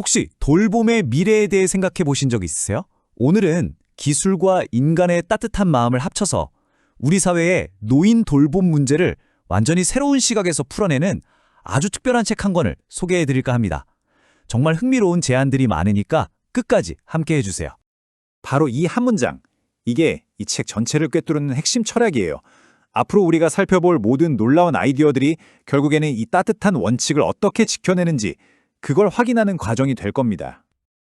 혹시 돌봄의 미래에 대해 생각해 보신 적 있으세요? 오늘은 기술과 인간의 따뜻한 마음을 합쳐서 우리 사회의 노인 돌봄 문제를 완전히 새로운 시각에서 풀어내는 아주 특별한 책 한 권을 소개해 드릴까 합니다. 정말 흥미로운 제안들이 많으니까 끝까지 함께 해주세요. 바로 이 한 문장. 이게 이 책 전체를 꿰뚫는 핵심 철학이에요. 앞으로 우리가 살펴볼 모든 놀라운 아이디어들이 결국에는 이 따뜻한 원칙을 어떻게 지켜내는지 그걸 확인하는 과정이 될 겁니다.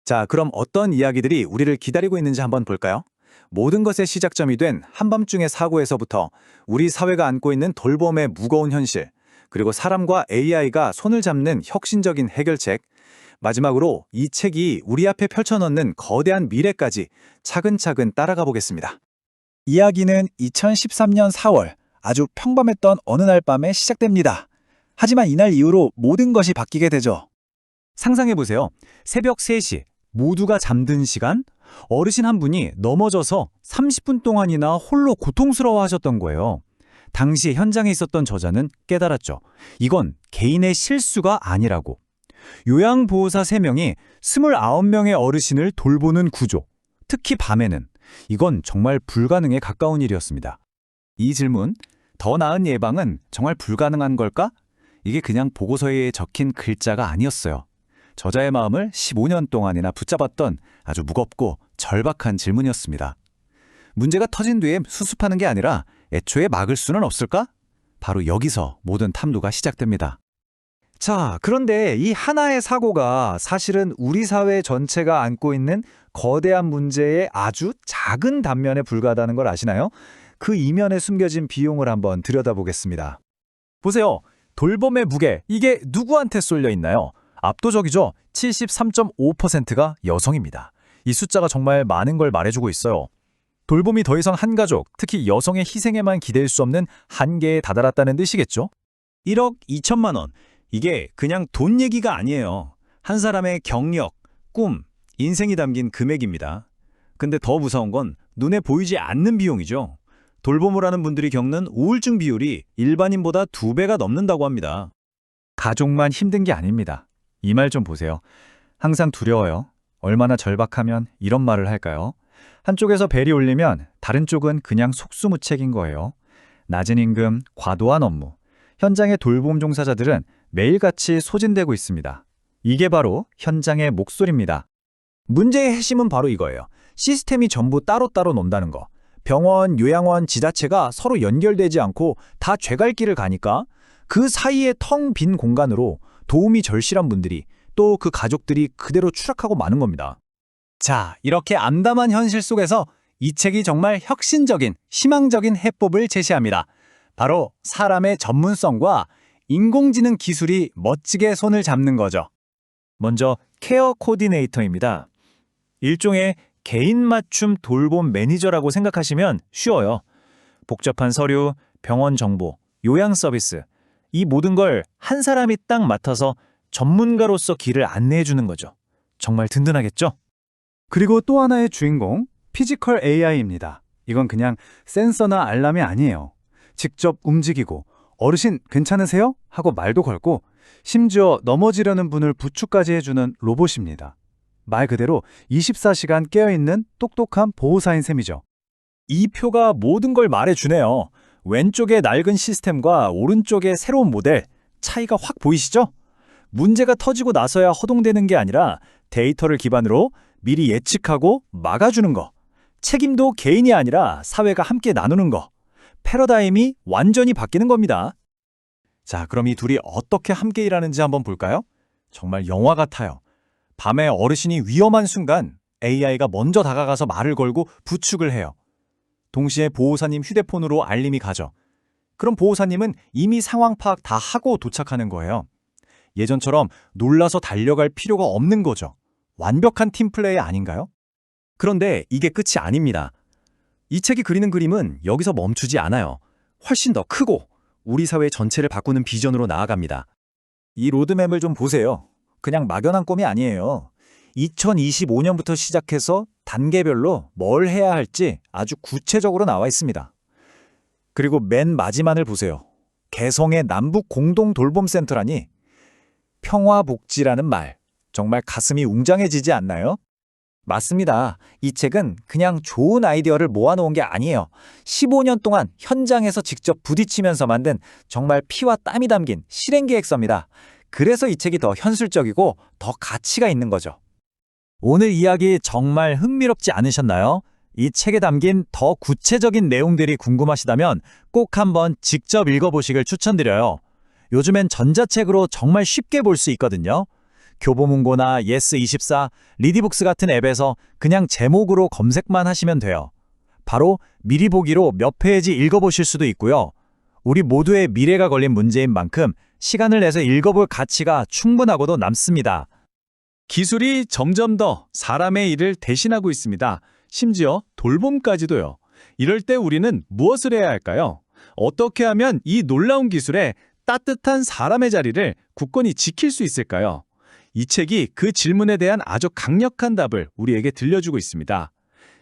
자, 그럼 어떤 이야기들이 우리를 기다리고 있는지 한번 볼까요? 모든 것의 시작점이 된 한밤중의 사고에서부터 우리 사회가 안고 있는 돌봄의 무거운 현실, 그리고 사람과 AI가 손을 잡는 혁신적인 해결책, 마지막으로 이 책이 우리 앞에 펼쳐놓는 거대한 미래까지 차근차근 따라가 보겠습니다. 이야기는 2013년 4월 아주 평범했던 어느 날 밤에 시작됩니다. 하지만 이날 이후로 모든 것이 바뀌게 되죠. 상상해보세요. 새벽 3시, 모두가 잠든 시간, 어르신 한 분이 넘어져서 30분 동안이나 홀로 고통스러워 하셨던 거예요. 당시 현장에 있었던 저자는 깨달았죠. 이건 개인의 실수가 아니라고. 요양보호사 3명이 29명의 어르신을 돌보는 구조, 특히 밤에는 이건 정말 불가능에 가까운 일이었습니다. 이 질문, 더 나은 예방은 정말 불가능한 걸까? 이게 그냥 보고서에 적힌 글자가 아니었어요. 저자의 마음을 15년 동안이나 붙잡았던 아주 무겁고 절박한 질문이었습니다. 문제가 터진 뒤에 수습하는 게 아니라 애초에 막을 수는 없을까? 바로 여기서 모든 탐구가 시작됩니다. 자, 그런데 이 하나의 사고가 사실은 우리 사회 전체가 안고 있는 거대한 문제의 아주 작은 단면에 불과하다는 걸 아시나요? 그 이면에 숨겨진 비용을 한번 들여다보겠습니다. 보세요. 돌봄의 무게, 이게 누구한테 쏠려 있나요? 압도적이죠. 73.5%가 여성입니다. 이 숫자가 정말 많은 걸 말해주고 있어요. 돌봄이 더 이상 한 가족, 특히 여성의 희생에만 기댈 수 없는 한계에 다다랐다는 뜻이겠죠? 1억 2천만 원. 이게 그냥 돈 얘기가 아니에요. 한 사람의 경력, 꿈, 인생이 담긴 금액입니다. 근데 더 무서운 건 눈에 보이지 않는 비용이죠. 돌봄을 하는 분들이 겪는 우울증 비율이 일반인보다 2배가 넘는다고 합니다. 가족만 힘든 게 아닙니다. 이 말 좀 보세요. 항상 두려워요. 얼마나 절박하면 이런 말을 할까요? 한쪽에서 벨이 울리면 다른 쪽은 그냥 속수무책인 거예요. 낮은 임금, 과도한 업무. 현장의 돌봄 종사자들은 매일같이 소진되고 있습니다. 이게 바로 현장의 목소리입니다. 문제의 핵심은 바로 이거예요. 시스템이 전부 따로따로 논다는 거. 병원, 요양원, 지자체가 서로 연결되지 않고 다 죄갈길을 가니까 그 사이에 텅 빈 공간으로 도움이 절실한 분들이 또 그 가족들이 그대로 추락하고 마는 겁니다. 자, 이렇게 암담한 현실 속에서 이 책이 정말 혁신적인, 희망적인 해법을 제시합니다. 바로 사람의 전문성과 인공지능 기술이 멋지게 손을 잡는 거죠. 먼저 케어 코디네이터입니다. 일종의 개인 맞춤 돌봄 매니저라고 생각하시면 쉬워요. 복잡한 서류, 병원 정보, 요양 서비스, 이 모든 걸 한 사람이 딱 맡아서 전문가로서 길을 안내해 주는 거죠. 정말 든든하겠죠? 그리고 또 하나의 주인공, 피지컬 AI입니다. 이건 그냥 센서나 알람이 아니에요. 직접 움직이고 어르신 괜찮으세요? 하고 말도 걸고 심지어 넘어지려는 분을 부축까지 해주는 로봇입니다. 말 그대로 24시간 깨어있는 똑똑한 보호사인 셈이죠. 이 표가 모든 걸 말해주네요. 왼쪽의 낡은 시스템과 오른쪽의 새로운 모델, 차이가 확 보이시죠? 문제가 터지고 나서야 허둥대는 게 아니라 데이터를 기반으로 미리 예측하고 막아주는 거. 책임도 개인이 아니라 사회가 함께 나누는 거. 패러다임이 완전히 바뀌는 겁니다. 자, 그럼 이 둘이 어떻게 함께 일하는지 한번 볼까요? 정말 영화 같아요. 밤에 어르신이 위험한 순간 AI가 먼저 다가가서 말을 걸고 부축을 해요. 동시에 보호사님 휴대폰으로 알림이 가죠. 그럼 보호사님은 이미 상황 파악 다 하고 도착하는 거예요. 예전처럼 놀라서 달려갈 필요가 없는 거죠. 완벽한 팀플레이 아닌가요? 그런데 이게 끝이 아닙니다. 이 책이 그리는 그림은 여기서 멈추지 않아요. 훨씬 더 크고 우리 사회 전체를 바꾸는 비전으로 나아갑니다. 이 로드맵을 좀 보세요. 그냥 막연한 꿈이 아니에요. 2025년부터 시작해서 단계별로 뭘 해야 할지 아주 구체적으로 나와 있습니다. 그리고 맨 마지막을 보세요. 개성의 남북 공동 돌봄센터라니 평화복지라는 말. 정말 가슴이 웅장해지지 않나요? 맞습니다. 이 책은 그냥 좋은 아이디어를 모아놓은 게 아니에요. 15년 동안 현장에서 직접 부딪히면서 만든 정말 피와 땀이 담긴 실행 계획서입니다. 그래서 이 책이 더 현실적이고 더 가치가 있는 거죠. 오늘 이야기 정말 흥미롭지 않으셨나요? 이 책에 담긴 더 구체적인 내용들이 궁금하시다면 꼭 한번 직접 읽어보시길 추천드려요. 요즘엔 전자책으로 정말 쉽게 볼 수 있거든요. 교보문고나 예스24, 리디북스 같은 앱에서 그냥 제목으로 검색만 하시면 돼요. 바로 미리 보기로 몇 페이지 읽어보실 수도 있고요. 우리 모두의 미래가 걸린 문제인 만큼 시간을 내서 읽어볼 가치가 충분하고도 남습니다. 기술이 점점 더 사람의 일을 대신하고 있습니다. 심지어 돌봄까지도요. 이럴 때 우리는 무엇을 해야 할까요? 어떻게 하면 이 놀라운 기술에 따뜻한 사람의 자리를 굳건히 지킬 수 있을까요? 이 책이 그 질문에 대한 아주 강력한 답을 우리에게 들려주고 있습니다.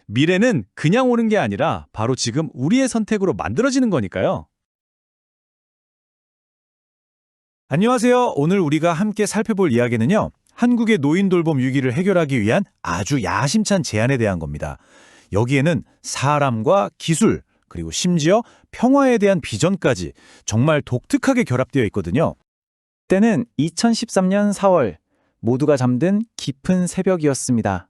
미래는 그냥 오는 게 아니라 바로 지금 우리의 선택으로 만들어지는 거니까요. 안녕하세요. 오늘 우리가 함께 살펴볼 이야기는요. 한국의 노인 돌봄 위기를 해결하기 위한 아주 야심찬 제안에 대한 겁니다. 여기에는 사람과 기술, 그리고 심지어 평화에 대한 비전까지 정말 독특하게 결합되어 있거든요. 때는 2013년 4월, 모두가 잠든 깊은 새벽이었습니다.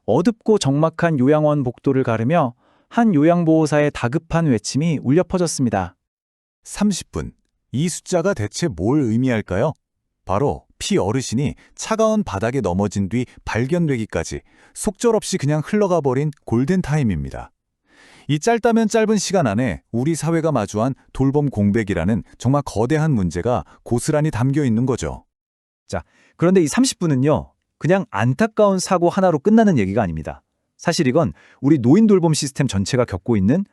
어둡고 적막한 요양원 복도를 가르며 한 요양보호사의 다급한 외침이 울려 퍼졌습니다. 30분. 이 숫자가 대체 뭘 의미할까요? 바로 피 어르신이 차가운 바닥에 넘어진 뒤 발견되기까지 속절없이 그냥 흘러가 버린 골든타임입니다. 이 짧다면 짧은 시간 안에 우리 사회가 마주한 돌봄 공백이라는 정말 거대한 문제가 고스란히 담겨 있는 거죠. 그런데 이 30분은요, 그냥 안타까운 사고 하나로 끝나는 얘기가 아닙니다. 사실 이건 우리 노인 돌봄 시스템 전체가 겪고 있는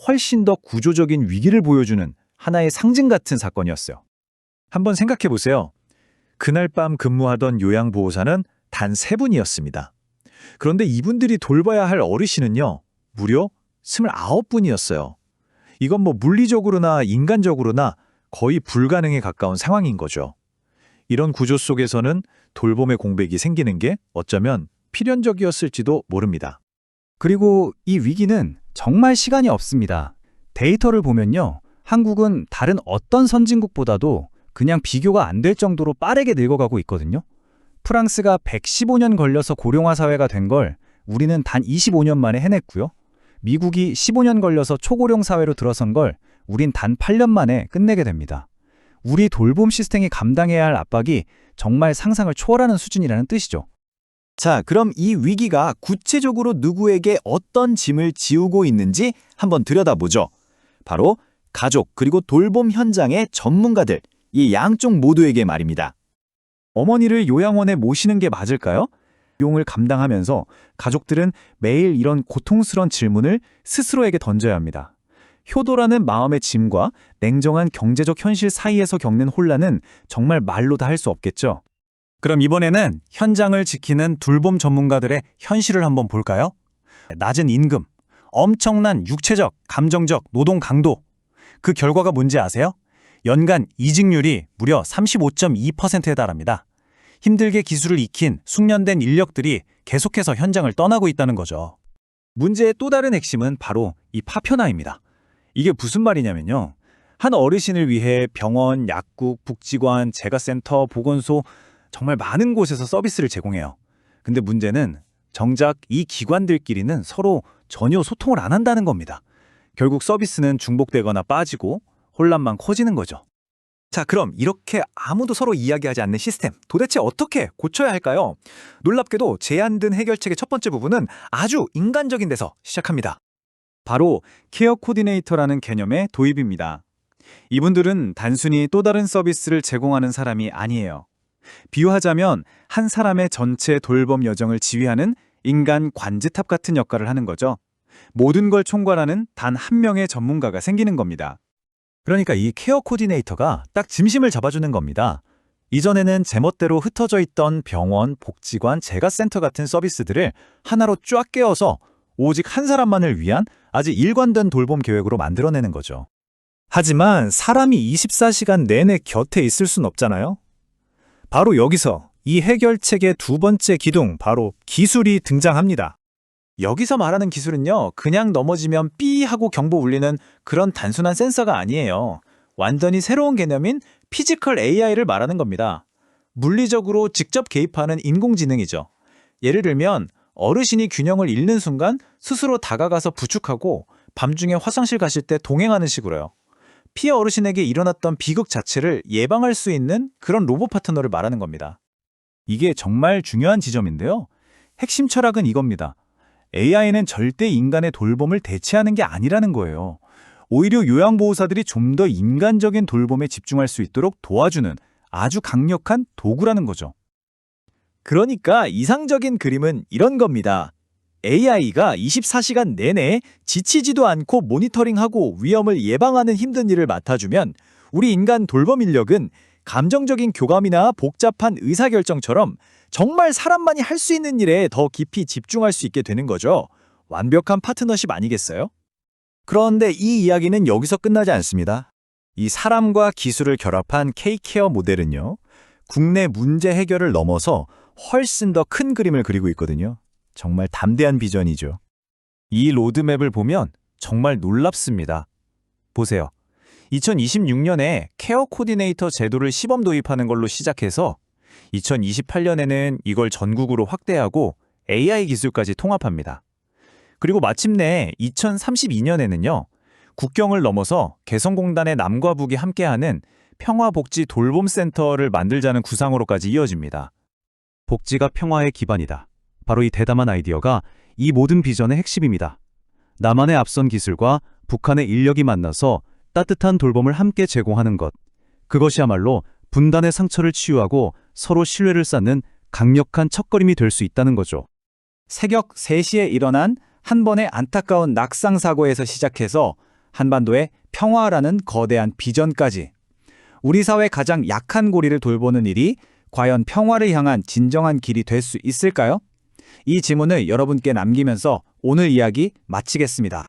훨씬 더 구조적인 위기를 보여주는 하나의 상징 같은 사건이었어요. 한번 생각해 보세요. 그날 밤 근무하던 요양보호사는 단 3분이었습니다. 그런데 이분들이 돌봐야 할 어르신은요, 무려 29분이었어요. 이건 뭐 물리적으로나 인간적으로나 거의 불가능에 가까운 상황인 거죠. 이런 구조 속에서는 돌봄의 공백이 생기는 게 어쩌면 필연적이었을지도 모릅니다. 그리고 이 위기는 정말 시간이 없습니다. 데이터를 보면요, 한국은 다른 어떤 선진국보다도 그냥 비교가 안 될 정도로 빠르게 늙어가고 있거든요. 프랑스가 115년 걸려서 고령화 사회가 된 걸 우리는 단 25년 만에 해냈고요. 미국이 15년 걸려서 초고령 사회로 들어선 걸 우린 단 8년 만에 끝내게 됩니다. 우리 돌봄 시스템이 감당해야 할 압박이 정말 상상을 초월하는 수준이라는 뜻이죠. 자, 그럼 이 위기가 구체적으로 누구에게 어떤 짐을 지우고 있는지 한번 들여다보죠. 바로 가족 그리고 돌봄 현장의 전문가들, 이 양쪽 모두에게 말입니다. 어머니를 요양원에 모시는 게 맞을까요? 비용을 감당하면서 가족들은 매일 이런 고통스러운 질문을 스스로에게 던져야 합니다. 효도라는 마음의 짐과 냉정한 경제적 현실 사이에서 겪는 혼란은 정말 말로 다 할 수 없겠죠. 그럼 이번에는 현장을 지키는 돌봄 전문가들의 현실을 한번 볼까요? 낮은 임금, 엄청난 육체적, 감정적 노동 강도. 그 결과가 뭔지 아세요? 연간 이직률이 무려 35.2%에 달합니다. 힘들게 기술을 익힌 숙련된 인력들이 계속해서 현장을 떠나고 있다는 거죠. 문제의 또 다른 핵심은 바로 이 파편화입니다. 이게 무슨 말이냐면요. 한 어르신을 위해 병원, 약국, 복지관, 재가센터, 보건소 정말 많은 곳에서 서비스를 제공해요. 근데 문제는 정작 이 기관들끼리는 서로 전혀 소통을 안 한다는 겁니다. 결국 서비스는 중복되거나 빠지고 혼란만 커지는 거죠. 자, 그럼 이렇게 아무도 서로 이야기하지 않는 시스템, 도대체 어떻게 고쳐야 할까요? 놀랍게도 제안된 해결책의 첫 번째 부분은 아주 인간적인 데서 시작합니다. 바로 케어 코디네이터라는 개념의 도입입니다. 이분들은 단순히 또 다른 서비스를 제공하는 사람이 아니에요. 비유하자면 한 사람의 전체 돌봄 여정을 지휘하는 인간 관제탑 같은 역할을 하는 거죠. 모든 걸 총괄하는 단 한 명의 전문가가 생기는 겁니다. 그러니까 이 케어 코디네이터가 딱 중심을 잡아주는 겁니다. 이전에는 제멋대로 흩어져 있던 병원, 복지관, 재가센터 같은 서비스들을 하나로 쫙 깨어서 오직 한 사람만을 위한 아주 일관된 돌봄 계획으로 만들어내는 거죠. 하지만 사람이 24시간 내내 곁에 있을 순 없잖아요. 바로 여기서 이 해결책의 두 번째 기둥, 바로 기술이 등장합니다. 여기서 말하는 기술은요, 그냥 넘어지면 삐 하고 경보 울리는 그런 단순한 센서가 아니에요. 완전히 새로운 개념인 피지컬 AI를 말하는 겁니다. 물리적으로 직접 개입하는 인공지능이죠. 예를 들면 어르신이 균형을 잃는 순간 스스로 다가가서 부축하고 밤중에 화장실 가실 때 동행하는 식으로요. 피해 어르신에게 일어났던 비극 자체를 예방할 수 있는 그런 로봇 파트너를 말하는 겁니다. 이게 정말 중요한 지점인데요. 핵심 철학은 이겁니다. AI는 절대 인간의 돌봄을 대체하는 게 아니라는 거예요. 오히려 요양보호사들이 좀 더 인간적인 돌봄에 집중할 수 있도록 도와주는 아주 강력한 도구라는 거죠. 그러니까 이상적인 그림은 이런 겁니다. AI가 24시간 내내 지치지도 않고 모니터링하고 위험을 예방하는 힘든 일을 맡아주면 우리 인간 돌봄 인력은 감정적인 교감이나 복잡한 의사결정처럼 정말 사람만이 할 수 있는 일에 더 깊이 집중할 수 있게 되는 거죠. 완벽한 파트너십 아니겠어요? 그런데 이 이야기는 여기서 끝나지 않습니다. 이 사람과 기술을 결합한 K-케어 모델은요, 국내 문제 해결을 넘어서 훨씬 더 큰 그림을 그리고 있거든요. 정말 담대한 비전이죠. 이 로드맵을 보면 정말 놀랍습니다. 보세요. 2026년에 케어 코디네이터 제도를 시범 도입하는 걸로 시작해서 2028년에는 이걸 전국으로 확대하고 AI 기술까지 통합합니다. 그리고 마침내 2032년에는요. 국경을 넘어서 개성공단의 남과 북이 함께하는 평화복지 돌봄센터를 만들자는 구상으로까지 이어집니다. 복지가 평화의 기반이다. 바로 이 대담한 아이디어가 이 모든 비전의 핵심입니다. 남한의 앞선 기술과 북한의 인력이 만나서 따뜻한 돌봄을 함께 제공하는 것. 그것이야말로 분단의 상처를 치유하고 서로 신뢰를 쌓는 강력한 첫걸음이 될 수 있다는 거죠. 새벽 3시에 일어난 한 번의 안타까운 낙상 사고에서 시작해서 한반도의 평화라는 거대한 비전까지, 우리 사회 가장 약한 고리를 돌보는 일이 과연 평화를 향한 진정한 길이 될 수 있을까요? 이 질문을 여러분께 남기면서 오늘 이야기 마치겠습니다.